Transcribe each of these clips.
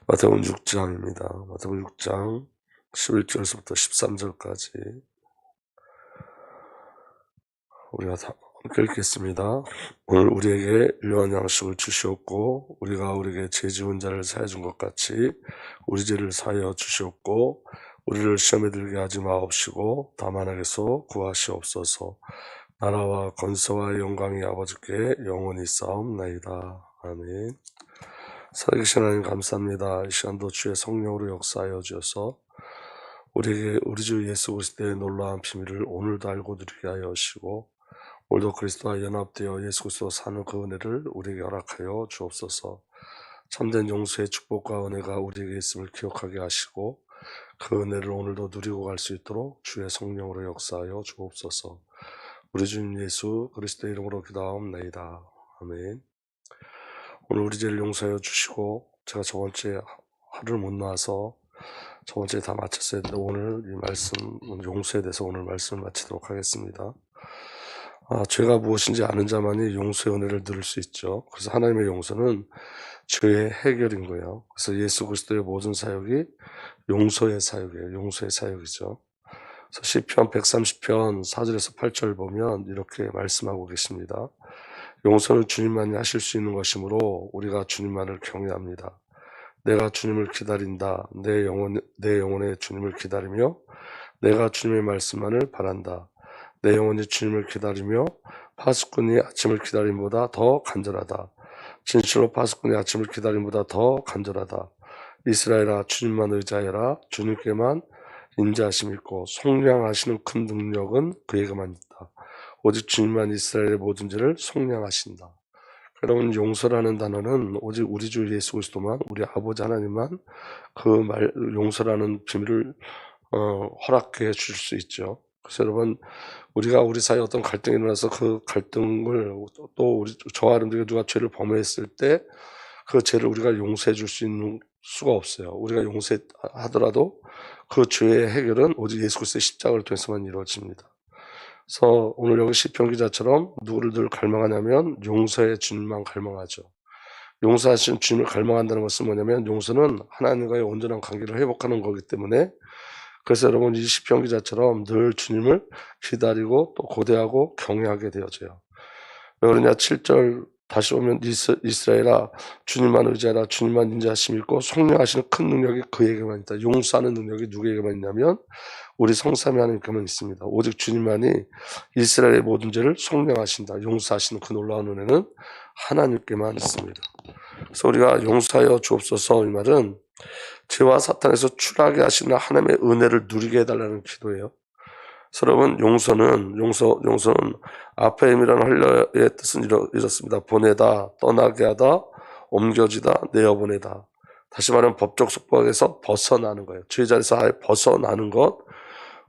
마태복음 6장입니다. 마태복음 6장 11절에서부터 13절까지 우리가 다 함께 읽겠습니다. 오늘 우리에게 유한 양식을 주시옵고 우리가 우리에게 죄 지은 자를 사하여 준 것 같이 우리 죄를 사하여 주시옵고 우리를 시험에 들게 하지 마옵시고 다만 악에서 구하시옵소서. 나라와 권세와 영광이 아버지께 영원히 싸움나이다. 아멘. 살아계신 하나님 감사합니다. 이 시간도 주의 성령으로 역사하여 주셔서 우리에게 우리 주 예수 그리스도의 놀라운 비밀을 오늘도 알고 누리게 하여 주시고 오늘도 그리스도와 연합되어 예수 그리스도 사는 그 은혜를 우리에게 허락하여 주옵소서. 참된 용서의 축복과 은혜가 우리에게 있음을 기억하게 하시고 그 은혜를 오늘도 누리고 갈 수 있도록 주의 성령으로 역사하여 주옵소서. 우리 주님 예수 그리스도의 이름으로 기도하옵나이다. 아멘. 오늘 우리 죄를 용서하여 주시고 제가 저번주에 하루를 못 나와서 저번주에 다 마쳤어야 했는데 오늘 이 말씀 용서에 대해서 오늘 말씀을 마치도록 하겠습니다. 죄가 무엇인지 아는 자만이 용서의 은혜를 누릴 수 있죠. 그래서 하나님의 용서는 죄의 해결인 거예요. 그래서 예수 그리스도의 모든 사역이 용서의 사역이에요. 용서의 사역이죠. 그래서 시편 130편 4절에서 8절 보면 이렇게 말씀하고 계십니다. 용서는 주님만이 하실 수 있는 것이므로 우리가 주님만을 경외합니다. 내가 주님을 기다린다. 내 영혼에 주님을 기다리며 내가 주님의 말씀만을 바란다. 내 영혼이 주님을 기다리며 파수꾼이 아침을 기다림보다 더 간절하다. 진실로 파수꾼이 아침을 기다림보다 더 간절하다. 이스라엘아 주님만 의지하여라. 주님께만 인자하심 있고 속량하시는 큰 능력은 그에게만 있다. 오직 주님만 이스라엘의 모든 죄를 속량하신다. 여러분, 용서라는 단어는 오직 우리 주 예수 그리스도만, 우리 아버지 하나님만 용서라는 비밀을 허락해 주실 수 있죠. 그래서 여러분, 우리가 우리 사이에 어떤 갈등이 일어나서 그 갈등을 또 저와 여러분들에게 누가 죄를 범했을 때 그 죄를 우리가 용서해 줄 수 있는 수가 없어요. 우리가 용서하더라도 그 죄의 해결은 오직 예수 그리스도의 십자가를 통해서만 이루어집니다. 그래서 오늘 여기 시편 기자처럼 누구를 늘 갈망하냐면 용서의 주님만 갈망하죠. 용서하신 주님을 갈망한다는 것은 뭐냐면 용서는 하나님과의 온전한 관계를 회복하는 거기 때문에 그래서 여러분 이 시편 기자처럼 늘 주님을 기다리고 또 고대하고 경외하게 되어져요. 왜 그러냐 7절 다시 보면 이스라엘아 주님만 의지하라. 주님만 인자하심 있고 속량하시는 큰 능력이 그에게만 있다. 용서하는 능력이 누구에게만 있냐면 우리 성삼위 하나님께만 있습니다. 오직 주님만이 이스라엘의 모든 죄를 속량하신다. 용서하시는 그 놀라운 은혜는 하나님께만 있습니다. 그래서 우리가 용서하여 주옵소서 이 말은 죄와 사탄에서 추락하게 하시는 하나님의 은혜를 누리게 해달라는 기도예요. 여러분 용서는 아페임이라는 헬라어의 뜻은 이렇습니다. 보내다, 떠나게 하다, 옮겨지다, 내어보내다. 다시 말하면 법적 속박에서 벗어나는 거예요. 죄자에서 아예 벗어나는 것,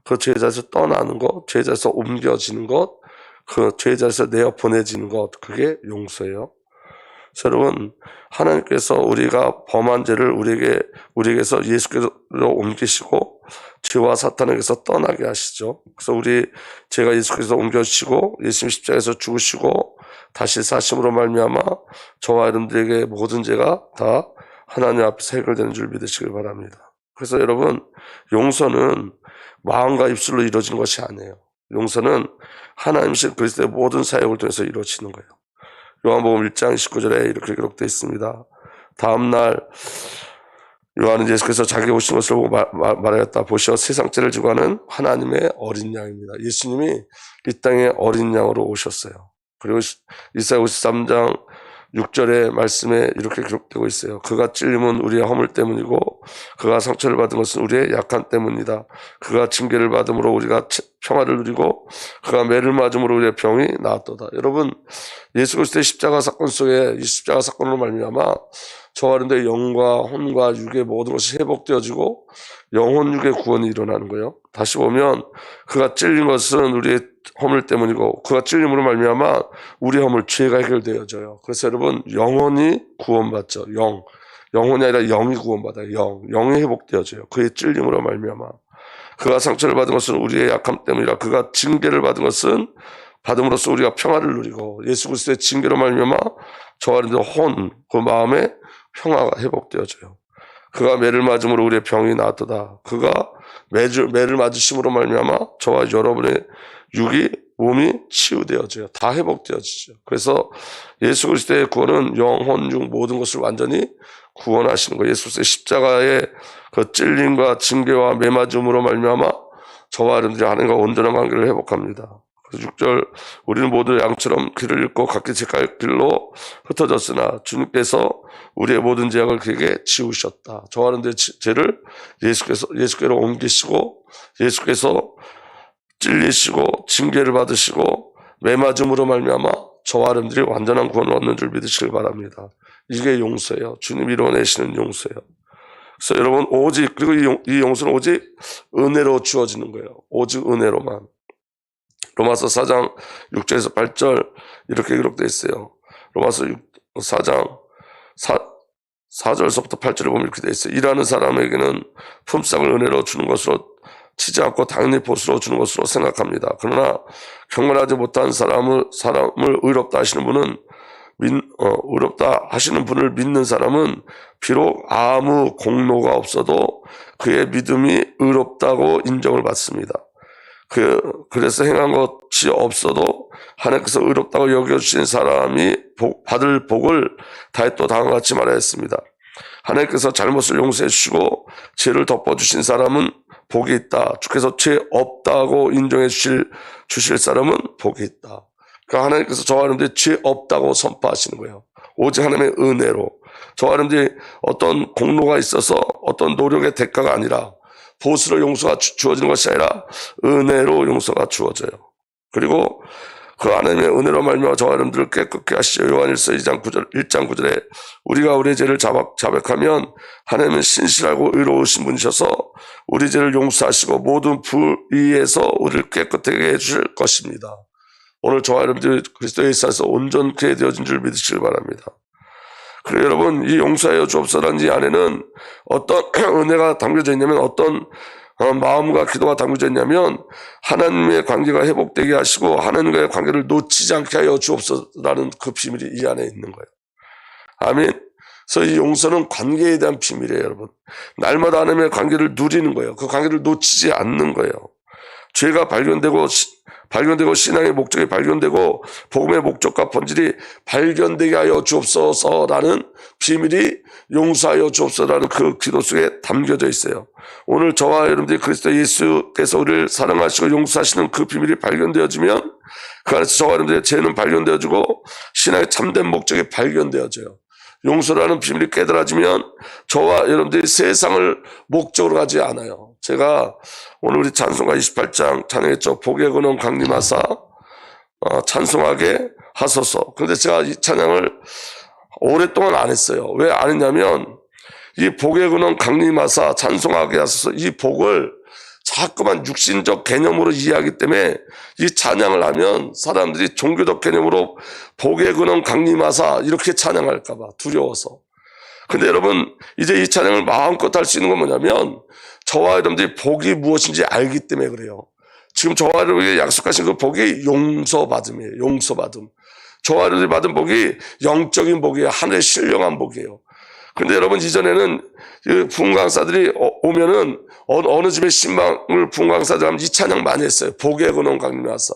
그 죄자에서 떠나는 것, 죄자에서 옮겨지는 것, 그 죄자에서 내어보내지는 것, 그게 용서예요. 여러분 하나님께서 우리가 범한 죄를 우리에게서 예수께서 옮기시고 죄와 사탄에게서 떠나게 하시죠. 그래서 죄가 예수께서 옮겨주시고 예수님 십자가에서 죽으시고 다시 사심으로 말미암아 저와 여러분들에게 모든 죄가 다 하나님 앞에서 해결되는 줄 믿으시길 바랍니다. 그래서 여러분 용서는 마음과 입술로 이루어진 것이 아니에요. 용서는 하나님이신 그리스도의 모든 사역을 통해서 이루어지는 거예요. 요한복음 1장 19절에 이렇게 기록되어 있습니다. 다음날 요한은 예수께서 자기 오신 것을 보고 말하였다. 보시어 세상 죄를 지고 가는 하나님의 어린 양입니다. 예수님이 이 땅에 어린 양으로 오셨어요. 그리고 이사야 53장 6절의 말씀에 이렇게 기록되고 있어요. 그가 찔림은 우리의 허물 때문이고 그가 상처를 받은 것은 우리의 약한 때문이다. 그가 징계를 받음으로 우리가 평화를 누리고 그가 매를 맞음으로 우리의 병이 나았도다. 여러분 예수 그리스도의 십자가 사건 속에 이 십자가 사건으로 말미암아 저와 여러분들의 영과 혼과 육의 모든 것이 회복되어지고 영혼 육의 구원이 일어나는 거예요. 다시 보면 그가 찔린 것은 우리의 허물 때문이고 그가 찔림으로 말미암아 우리 허물 죄가 해결되어져요. 그래서 여러분 영혼이 구원받죠. 영혼이 아니라 영이 구원받아요. 영이 회복되어져요. 그의 찔림으로 말미암아 그가 상처를 받은 것은 우리의 약함 때문이라 그가 징계를 받은 것은 받음으로써 우리가 평화를 누리고 예수 그리스도의 징계로 말미암아 저와 여러분들 그 마음에 평화가 회복되어져요. 그가 매를 맞음으로 우리의 병이 나았도다. 그가 매를 맞으심으로 말미암아 저와 여러분의 육이 몸이 치유되어져요. 다 회복되어지죠. 그래서 예수 그리스도의 구원은 영혼, 육 모든 것을 완전히 구원하시는 거예요. 예수 그리스도의 십자가의 그 찔림과 징계와 매맞음으로 말미암아 저와 여러분들이 하나님과 온전한 관계를 회복합니다. 6절 우리는 모두 양처럼 길을 잃고 각기 제 길로 흩어졌으나 주님께서 우리의 모든 죄악을 그에게 지우셨다. 저와 여러분들의 죄를 예수께로 옮기시고 예수께서 찔리시고 징계를 받으시고 매맞음으로 말미암아 저와 여러분들이 완전한 구원을 얻는 줄 믿으시길 바랍니다. 이게 용서예요. 주님이 이뤄내시는 용서예요. 그래서 여러분 오직 그리고 이 용서는 오직 은혜로 주어지는 거예요. 오직 은혜로만. 로마서 4장 6절에서 8절 이렇게 기록되어 있어요. 로마서 4장 4절서부터 8절에 보면 이렇게 되어 있어요. 일하는 사람에게는 품삯을 은혜로 주는 것으로 치지 않고 당연히 보수로 주는 것으로 생각합니다. 그러나 경건하지 못한 사람을 의롭다 하시는 분은 의롭다 하시는 분을 믿는 사람은 비록 아무 공로가 없어도 그의 믿음이 의롭다고 인정을 받습니다. 그래서 행한 것이 없어도 하나님께서 의롭다고 여겨주신 사람이 받을 복을 다윗도 다음과 같이 말하였습니다. 하나님께서 잘못을 용서해 주시고 죄를 덮어주신 사람은 복이 있다. 주께서 죄 없다고 인정해 주실 사람은 복이 있다. 그러니까 하나님께서 저와 여러분들이 죄 없다고 선포하시는 거예요. 오직 하나님의 은혜로. 저와 여러분들이 어떤 공로가 있어서 어떤 노력의 대가가 아니라 보수로 용서가 주어지는 것이 아니라 은혜로 용서가 주어져요. 그리고 그 하나님의 은혜로 말미암아 저와 여러분들을 깨끗게 하시죠. 요한일서 1장 9절에 우리가 우리의 죄를 자백하면 하나님은 신실하고 의로우신 분이셔서 우리 죄를 용서하시고 모든 불의에서 우리를 깨끗하게 해주실 것입니다. 오늘 저와 여러분들이 그리스도 예수에서 온전케 되어진 줄 믿으시길 바랍니다. 그리고 여러분 이 용서하여 주옵소서라는 이 안에는 어떤 은혜가 담겨져 있냐면 어떤 마음과 기도가 담겨져 있냐면 하나님의 관계가 회복되게 하시고 하나님과의 관계를 놓치지 않게 하여 주옵소서라는 그 비밀이 이 안에 있는 거예요. 아멘. 그래서 이 용서는 관계에 대한 비밀이에요, 여러분. 날마다 하나님의 관계를 누리는 거예요. 그 관계를 놓치지 않는 거예요. 죄가 발견되고 신앙의 목적이 발견되고 복음의 목적과 본질이 발견되게 하여 주옵소서라는 비밀이 용서하여 주옵소서라는 그 기도 속에 담겨져 있어요. 오늘 저와 여러분들이 그리스도 예수께서 우리를 사랑하시고 용서하시는 그 비밀이 발견되어지면 그 안에서 저와 여러분들의 죄는 발견되어지고 신앙의 참된 목적이 발견되어져요. 용서라는 비밀이 깨달아지면 저와 여러분들이 세상을 목적으로 가지 않아요. 제가 오늘 우리 찬송가 28장 찬양했죠. 복의 근원 강림하사 찬송하게 하소서. 그런데 제가 이 찬양을 오랫동안 안 했어요. 왜 안 했냐면 이 복의 근원 강림하사 찬송하게 하소서 이 복을 자꾸만 육신적 개념으로 이해하기 때문에 이 찬양을 하면 사람들이 종교적 개념으로 복의 근원 강림하사 이렇게 찬양할까봐 두려워서. 근데 여러분 이제 이 찬양을 마음껏 할 수 있는 건 뭐냐면 저와 여러분들이 복이 무엇인지 알기 때문에 그래요. 지금 저와 여러분에게 약속하신 그 복이 용서받음이에요. 용서받음. 저와 여러분들이 받은 복이 영적인 복이에요. 하늘의 신령한 복이에요. 근데 여러분 이전에는 부흥 강사들이 오면은 어느 집에 신방을 부흥 강사들 하면 이 찬양 많이 했어요. 복의 근원 강림하사.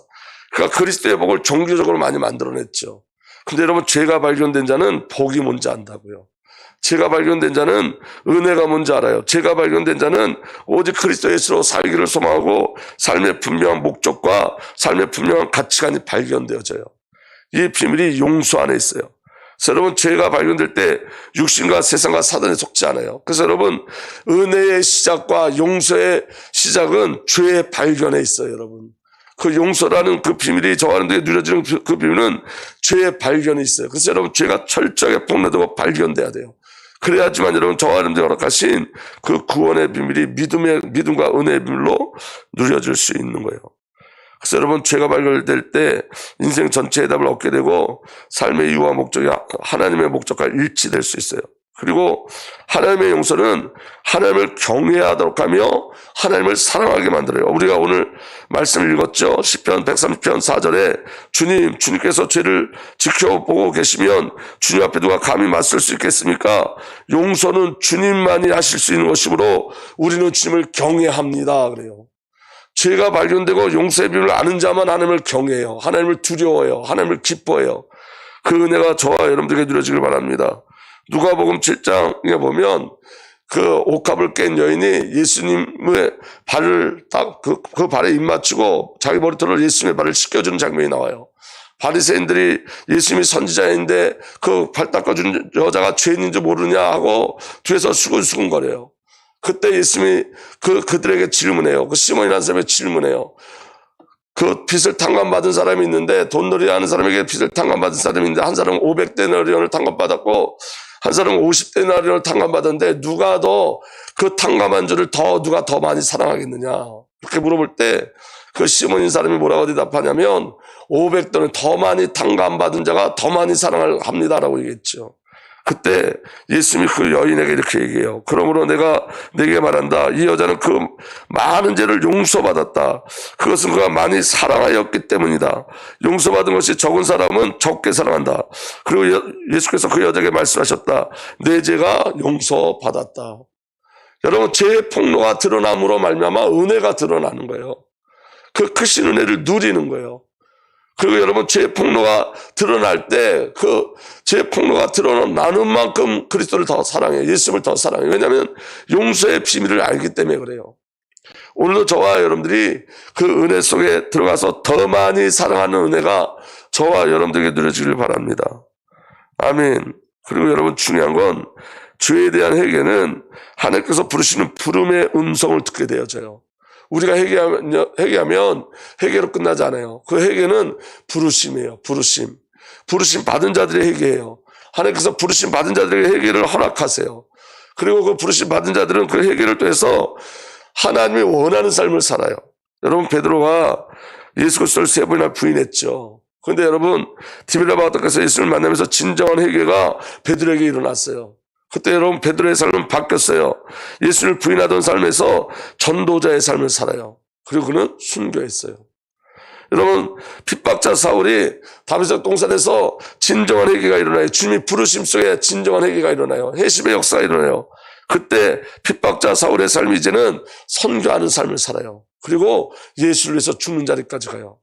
그러니까 그리스도의 복을 종교적으로 많이 만들어냈죠. 근데 여러분 죄가 발견된 자는 복이 뭔지 안다고요. 죄가 발견된 자는 은혜가 뭔지 알아요. 죄가 발견된 자는 오직 그리스도 예수로 살기를 소망하고 삶의 분명한 목적과 삶의 분명한 가치관이 발견되어져요. 이 비밀이 용서 안에 있어요. 그래서 여러분 죄가 발견될 때 육신과 세상과 사단에 속지 않아요. 그래서 여러분 은혜의 시작과 용서의 시작은 죄의 발견에 있어요. 여러분 그 용서라는 그 비밀이 저와 여러분들에게 누려지는 그 비밀은 죄의 발견에 있어요. 그래서 여러분 죄가 철저하게 폭로되고 발견돼야 돼요. 그래야지만 여러분 저와 여러분들이 허락하신 그 구원의 비밀이 믿음과 은혜의 비밀로 누려질 수 있는 거예요. 그래서 여러분 죄가 발견될 때 인생 전체의 답을 얻게 되고 삶의 이유와 목적이 하나님의 목적과 일치될 수 있어요. 그리고 하나님의 용서는 하나님을 경외하도록 하며 하나님을 사랑하게 만들어요. 우리가 오늘 말씀을 읽었죠. 시편 130편 4절에 주님께서 죄를 지켜보고 계시면 주님 앞에 누가 감히 맞설 수 있겠습니까? 용서는 주님만이 하실 수 있는 것이므로 우리는 주님을 경외합니다. 그래요. 죄가 발견되고 용서의 비밀을 아는 자만 하나님을 경외해요. 하나님을 두려워해요. 하나님을 기뻐해요. 그 은혜가 저와 여러분들에게 누려지길 바랍니다. 누가복음 7장에 보면 그 옥합을 깬 여인이 예수님의 발을 딱 그 발에 입 맞추고 자기 머리털로 예수님의 발을 씻겨주는 장면이 나와요. 바리새인들이 예수님이 선지자인데 그 발 닦아준 여자가 죄인인 줄 모르냐 하고 뒤에서 수근수근거려요. 그때 예수님이 그들에게 질문해요. 그 시몬이라는 사람에게 질문해요. 그 빚을 탕감받은 사람이 있는데, 돈놀이 하는 사람에게 빚을 탕감받은 사람이 있는데, 한 사람은 500데나리온을 탕감받았고 한 사람은 50데나리온을 탕감받았는데 누가 더 그 탕감한 줄을 누가 더 많이 사랑하겠느냐, 이렇게 물어볼 때 그 시몬인 사람이 뭐라고 대답하냐면 500데나리온 더 많이 탕감받은 자가 더 많이 사랑을 합니다라고 얘기했죠. 그때 예수님이 그 여인에게 이렇게 얘기해요. 그러므로 내가 네게 말한다. 이 여자는 그 많은 죄를 용서받았다. 그것은 그가 많이 사랑하였기 때문이다. 용서받은 것이 적은 사람은 적게 사랑한다. 그리고 예수께서 그 여자에게 말씀하셨다. 내 죄가 용서받았다. 여러분, 죄의 폭로가 드러남으로 말미암아 은혜가 드러나는 거예요. 그 크신 은혜를 누리는 거예요. 그리고 여러분, 죄의 폭로가 드러날 때 그 죄의 폭로가 드러나는 만큼 그리스도를 더 사랑해요. 예수님을 더 사랑해요. 왜냐하면 용서의 비밀을 알기 때문에 그래요. 오늘도 저와 여러분들이 그 은혜 속에 들어가서 더 많이 사랑하는 은혜가 저와 여러분들에게 누려지길 바랍니다. 아멘. 그리고 여러분, 중요한 건 죄에 대한 회개는 하나님께서 부르시는 부름의 음성을 듣게 되어져요. 우리가 회개하면 회개로 끝나지 않아요. 그 회개는 부르심이에요. 부르심 받은 자들의 회개예요. 하나님께서 부르심 받은 자들에게 회개를 허락하세요. 그리고 그 부르심 받은 자들은 그 회개를 통해서 하나님이 원하는 삶을 살아요. 여러분, 베드로가 예수 그리스도를 3번이나 부인했죠. 그런데 여러분, 디빌라 바가닥에서 예수를 만나면서 진정한 회개가 베드로에게 일어났어요. 그때 여러분, 베드로의 삶은 바뀌었어요. 예수를 부인하던 삶에서 전도자의 삶을 살아요. 그리고 그는 순교했어요. 여러분, 핍박자 사울이 다메섹 동산에서 진정한 회개가 일어나요. 주님이 부르심 속에 진정한 회개가 일어나요. 회심의 역사가 일어나요. 그때 핍박자 사울의 삶이 이제는 선교하는 삶을 살아요. 그리고 예수를 위해서 죽는 자리까지 가요.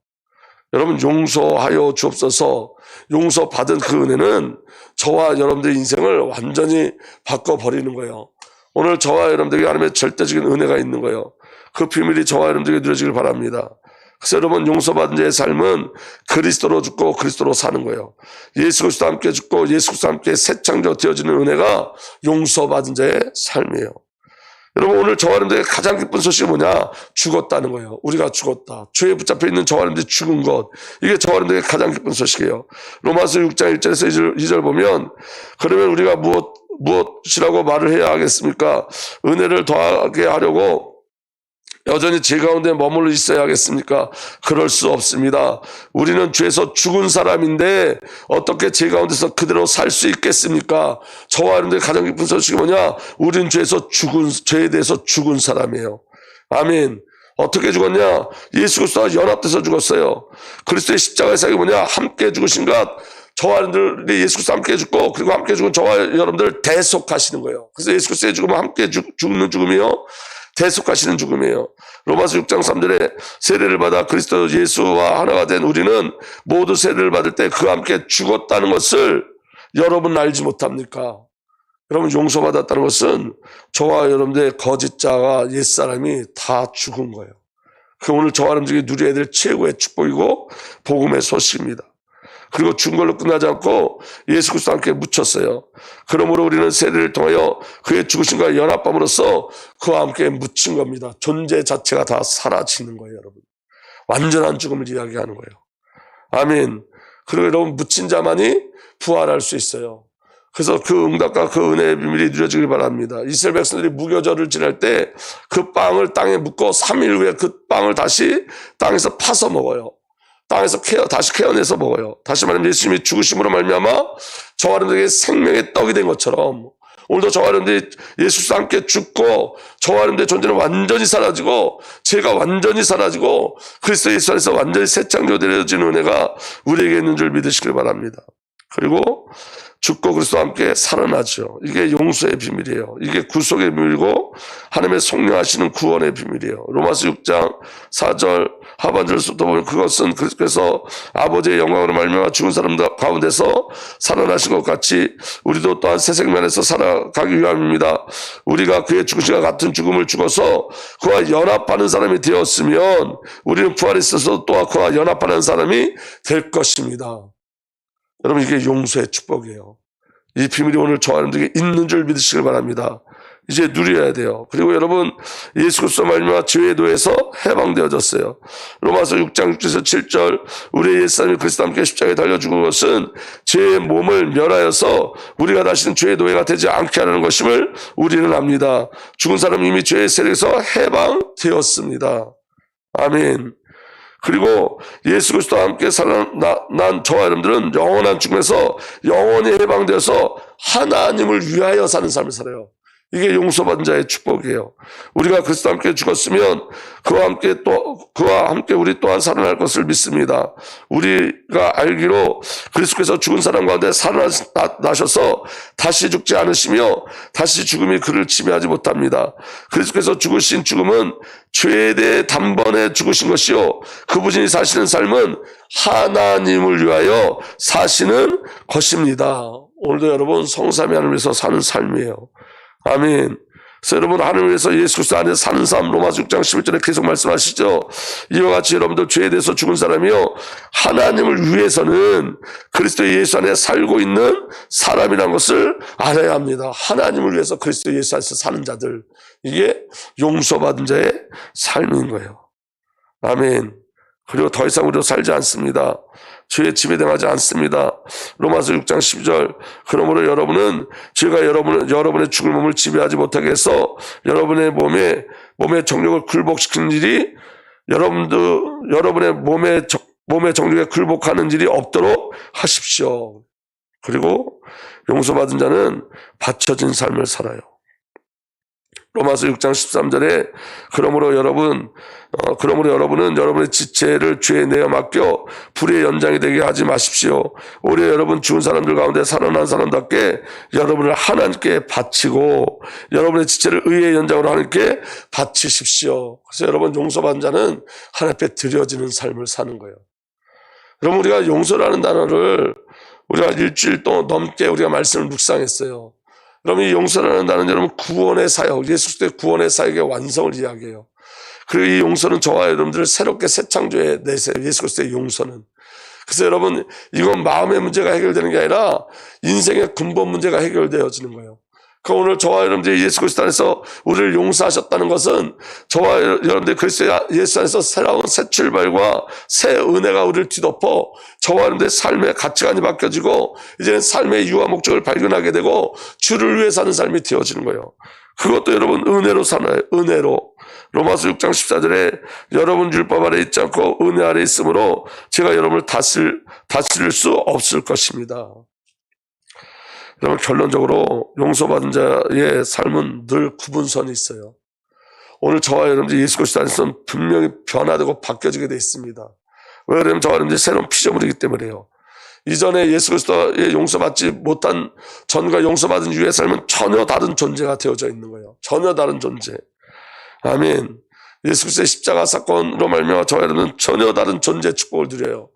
여러분, 용서하여 주옵소서. 용서받은 그 은혜는 저와 여러분들의 인생을 완전히 바꿔버리는 거예요. 오늘 저와 여러분들에게 하나님의 절대적인 은혜가 있는 거예요. 그 비밀이 저와 여러분들에게 누려지길 바랍니다. 그래서 여러분, 용서받은 자의 삶은 그리스도로 죽고 그리스도로 사는 거예요. 예수 그리스도와 함께 죽고 예수 그리스도와 함께 새 창조 되어지는 은혜가 용서받은 자의 삶이에요. 여러분, 오늘 저와 여러분들에게 가장 기쁜 소식이 뭐냐? 죽었다는 거예요. 우리가 죽었다. 죄에 붙잡혀 있는 저와 여러분들이 죽은 것. 이게 저와 여러분들에게 가장 기쁜 소식이에요. 로마서 6장 1절에서 2절 보면, 그러면 우리가 무엇이라고 말을 해야 하겠습니까? 은혜를 더하게 하려고 여전히 죄 가운데 머물러 있어야 하겠습니까? 그럴 수 없습니다. 우리는 죄에서 죽은 사람인데 어떻게 죄 가운데서 그대로 살 수 있겠습니까? 저와 여러분들의 가장 기쁜 소식이 뭐냐? 우리는 죄에 대해서 죽은 사람이에요. 아멘. 어떻게 죽었냐? 예수 그리스도와 연합돼서 죽었어요. 그리스도의 십자가의 사역이 뭐냐? 함께 죽으신 것. 저와 여러분들이 예수 그리스도와 함께 죽고, 그리고 함께 죽은 저와 여러분들을 대속하시는 거예요. 그래서 예수 그리스도의 죽음은 함께 죽는 죽음이요, 대속하시는 죽음이에요. 로마서 6장 3절에 세례를 받아 그리스도 예수와 하나가 된 우리는 모두 세례를 받을 때 그와 함께 죽었다는 것을 여러분 알지 못합니까? 여러분, 용서받았다는 것은 저와 여러분들의 거짓자가 옛사람이 다 죽은 거예요. 그 오늘 저와 여러분들이 누려야 될 최고의 축복이고 복음의 소식입니다. 그리고 죽은 걸로 끝나지 않고 예수 그리스도와 함께 묻혔어요. 그러므로 우리는 세례를 통하여 그의 죽으심과 연합함으로써 그와 함께 묻힌 겁니다. 존재 자체가 다 사라지는 거예요, 여러분. 완전한 죽음을 이야기하는 거예요. 아멘. 그리고 여러분, 묻힌 자만이 부활할 수 있어요. 그래서 그 응답과 그 은혜의 비밀이 누려지길 바랍니다. 이스라엘 백성들이 무교절을 지낼 때 그 빵을 땅에 묻고 3일 후에 그 빵을 다시 땅에서 파서 먹어요. 땅에서 다시 케어내서 먹어요. 다시 말하면 예수님이 죽으심으로 말미암아 저와 여러분들에게 생명의 떡이 된 것처럼 오늘도 저와 여러분들이 예수와 함께 죽고 저와 여러분들의 존재는 완전히 사라지고 죄가 완전히 사라지고 그리스도 예수 안에서 완전히 새 창조되어지는 은혜가 우리에게 있는 줄 믿으시길 바랍니다. 그리고 죽고 그리스도와 함께 살아나죠. 이게 용서의 비밀이에요. 이게 구속의 비밀이고 하나님의 속량하시는 구원의 비밀이에요. 로마서 6장 4절 하반절부터 보면 그것은 그래서 아버지의 영광으로 말미암아 죽은 사람들 가운데서 살아나신 것 같이 우리도 또한 새 생명에서 살아가기 위함입니다. 우리가 그의 죽으심과 같은 죽음을 죽어서 그와 연합하는 사람이 되었으면 우리는 부활에 있어서 또한 그와 연합하는 사람이 될 것입니다. 여러분, 이게 용서의 축복이에요. 이 비밀이 오늘 저와 여러분들에게 있는 줄 믿으시길 바랍니다. 이제 누려야 돼요. 그리고 여러분, 예수 그리스도 말미암아 죄의 노예에서 해방되어졌어요. 로마서 6장 6절에서 7절 우리의 옛사람이 그리스도와 함께 십자가에 달려 죽은 것은 죄의 몸을 멸하여서 우리가 다시는 죄의 노예가 되지 않게 하려는 것임을 우리는 압니다. 죽은 사람은 이미 죄의 세력에서 해방되었습니다. 아멘. 그리고 예수 그리스도와 함께 살아난 저와 여러분들은 영원한 죽음에서 영원히 해방되어서 하나님을 위하여 사는 삶을 살아요. 이게 용서받은 자의 축복이에요. 우리가 그리스도와 함께 죽었으면 그와 함께 우리 또한 살아날 것을 믿습니다. 우리가 알기로 그리스도께서 죽은 사람 가운데 살아나셔서 다시 죽지 않으시며 다시 죽음이 그를 지배하지 못합니다. 그리스도께서 죽으신 죽음은 죄에 대해 단번에 죽으신 것이요 그분이 사시는 삶은 하나님을 위하여 사시는 것입니다. 오늘도 여러분 성삼위 하나님을 위해서 사는 삶이에요. 아멘. 그래서 여러분 하나님을 위해서 예수 그리스도 안에 사는 삶 로마서 6장 11절에 계속 말씀하시죠. 이와 같이 여러분들 죄에 대해서 죽은 사람이요 하나님을 위해서는 그리스도 예수 안에 살고 있는 사람이라는 것을 알아야 합니다. 하나님을 위해서 그리스도 예수 안에서 사는 자들, 이게 용서받은 자의 삶인 거예요. 아멘. 그리고 더 이상 우리로 살지 않습니다. 죄에 지배당하지 않습니다. 로마서 6장 12절 그러므로 여러분은 죄가 여러분의 죽을 몸을 지배하지 못하게 해서 여러분의 몸의 정욕을 굴복시키는 일이 여러분의 몸의 정욕에 굴복하는 일이 없도록 하십시오. 그리고 용서받은 자는 받쳐진 삶을 살아요. 로마서 6장 13절에 그러므로 여러분은 여러분의 지체를 죄에 내어 맡겨 불의 연장이 되게 하지 마십시오. 오히려 여러분 죽은 사람들 가운데 살아난 사람답게 여러분을 하나님께 바치고 여러분의 지체를 의의 연장으로 하나님께 바치십시오. 그래서 여러분 용서받은 자는 하나님 앞에 드려지는 삶을 사는 거예요. 여러분 우리가 용서라는 단어를 우리가 일주일 동안 넘게 우리가 말씀을 묵상했어요. 여러분 이 용서라는 단어는 여러분 구원의 사역, 예수 그리스도의 구원의 사역의 완성을 이야기해요. 그리고 이 용서는 저와 여러분들을 새롭게 새 창조해 내세요. 예수 그리스도의 용서는. 그래서 여러분 이건 마음의 문제가 해결되는 게 아니라 인생의 근본 문제가 해결되어지는 거예요. 그 오늘 저와 여러분들이 예수 그리스도 안에서 우리를 용서하셨다는 것은 저와 여러분들이 그리스도 예수 안에서 새로운 새 출발과 새 은혜가 우리를 뒤덮어 저와 여러분들의 삶의 가치관이 바뀌어지고 이제는 삶의 이유와 목적을 발견하게 되고 주를 위해 사는 삶이 되어지는 거예요. 그것도 여러분 은혜로 사나요. 은혜로. 로마서 6장 14절에 여러분 율법 아래 있지 않고 은혜 아래 있으므로 제가 여러분을 다스릴 수 없을 것입니다. 여러분 결론적으로 용서받은 자의 삶은 늘 구분선이 있어요. 오늘 저와 여러분들 예수 그리스도 안에서는 분명히 변화되고 바뀌어지게 되어 있습니다. 왜 그러냐면 저와 여러분들이 새로운 피조물이기 때문에요. 이전에 예수 그리스도의 용서받지 못한 전과 용서받은 이후의 삶은 전혀 다른 존재가 되어져 있는 거예요. 전혀 다른 존재. 아멘. 예수 그리스도의 십자가 사건으로 말미암아 저와 여러분은 전혀 다른 존재의 축복을 누려요.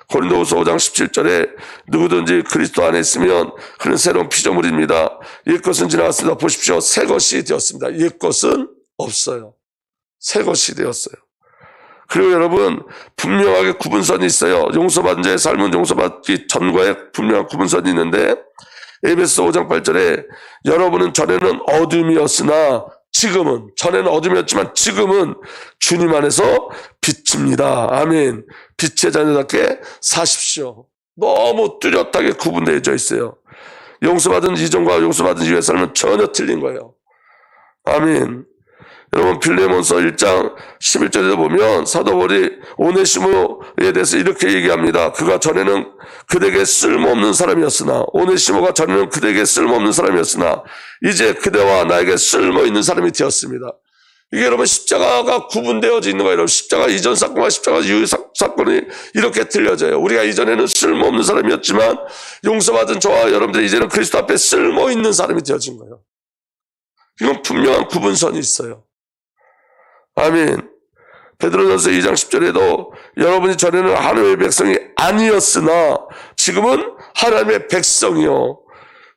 고린도후서 5장 17절에 누구든지 그리스도 안에 있으면 그는 새로운 피조물입니다. 옛것은 지나갔습니다. 보십시오. 새 것이 되었습니다. 옛것은 없어요. 새 것이 되었어요. 그리고 여러분 분명하게 구분선이 있어요. 용서받은 자의 삶은 용서받기 전과의 분명한 구분선이 있는데 에베소 5장 8절에 여러분은 전에는 어둠이었으나 전에는 어둠이었지만 지금은 주님 안에서 빛입니다. 아멘. 빛의 자녀답게 사십시오. 너무 뚜렷하게 구분되어져 있어요. 용서받은 이전과 용서받은 이후의 삶은 전혀 틀린 거예요. 아멘. 여러분 빌레몬서 1장 11절에 보면 사도 바울이 오네시모에 대해서 이렇게 얘기합니다. 그가 전에는 그대에게 쓸모없는 사람이었으나, 오네시모가 전에는 그대에게 쓸모없는 사람이었으나 이제 그대와 나에게 쓸모있는 사람이 되었습니다. 이게 여러분 십자가가 구분되어져 있는 거예요. 여러분 십자가 이전 사건과 십자가 이후 사건이 이렇게 틀려져요. 우리가 이전에는 쓸모없는 사람이었지만 용서받은 저와 여러분들 이제는 그리스도 앞에 쓸모있는 사람이 되어진 거예요. 이건 분명한 구분선이 있어요. 아멘. 베드로전서 2장 10절에도 여러분이 전에는 하나님의 백성이 아니었으나 지금은 하나님의 백성이요,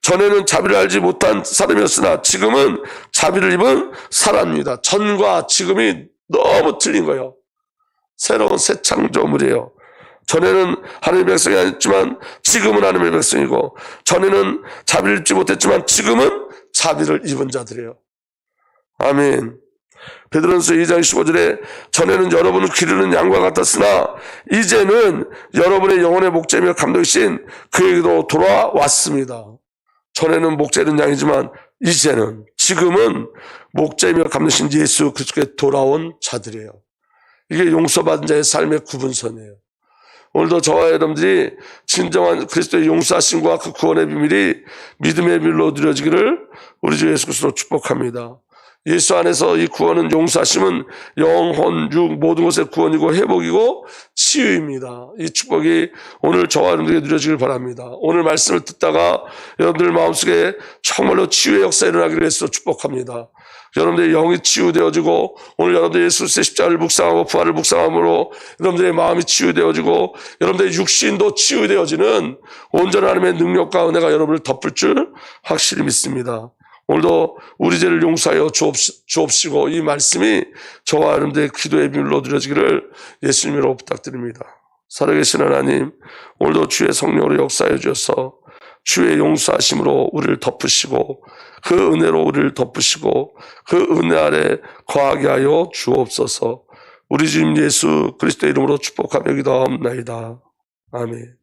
전에는 자비를 알지 못한 사람이었으나 지금은 자비를 입은 사람입니다. 전과 지금이 너무 틀린 거예요. 새로운 새 창조물이에요. 전에는 하나님의 백성이 아니었지만 지금은 하나님의 백성이고, 전에는 자비를 입지 못했지만 지금은 자비를 입은 자들이에요. 아멘. 베드로전서 2장 15절에 전에는 여러분은 기르는 양과 같았으나 이제는 여러분의 영혼의 목자이며 감독이신 그에게도 돌아왔습니다. 전에는 목자이는 양이지만 이제는, 지금은 목자이며 감독이신 예수 그리스도께 돌아온 자들이에요. 이게 용서받은 자의 삶의 구분선이에요. 오늘도 저와 여러분들이 진정한 그리스도의 용서하심과 그 구원의 비밀이 믿음의 비밀로 누려지기를 우리 주 예수 그리스도로 축복합니다. 예수 안에서 이 구원은, 용서하심은 영혼, 육 모든 것의 구원이고 회복이고 치유입니다. 이 축복이 오늘 저와 여러분들에게 누려지길 바랍니다. 오늘 말씀을 듣다가 여러분들 마음속에 정말로 치유의 역사 일어나기를 위해서 축복합니다. 여러분들의 영이 치유되어지고, 오늘 여러분들 예수 그리스도의 십자가를 묵상하고 부활을 묵상함으로 여러분들의 마음이 치유되어지고 여러분들의 육신도 치유되어지는 온전한 하나님의 능력과 은혜가 여러분을 덮을 줄 확실히 믿습니다. 오늘도 우리 죄를 용서하여 주옵시고 이 말씀이 저와 여러분들의 기도의 비밀로 누려지기를 예수님으로 부탁드립니다. 살아계신 하나님, 오늘도 주의 성령으로 역사해 주셔서 주의 용서하심으로 우리를 덮으시고 그 은혜로 우리를 덮으시고 그 은혜 아래 거하게 하여 주옵소서. 우리 주님 예수 그리스도의 이름으로 축복하며 기도하옵나이다. 아멘.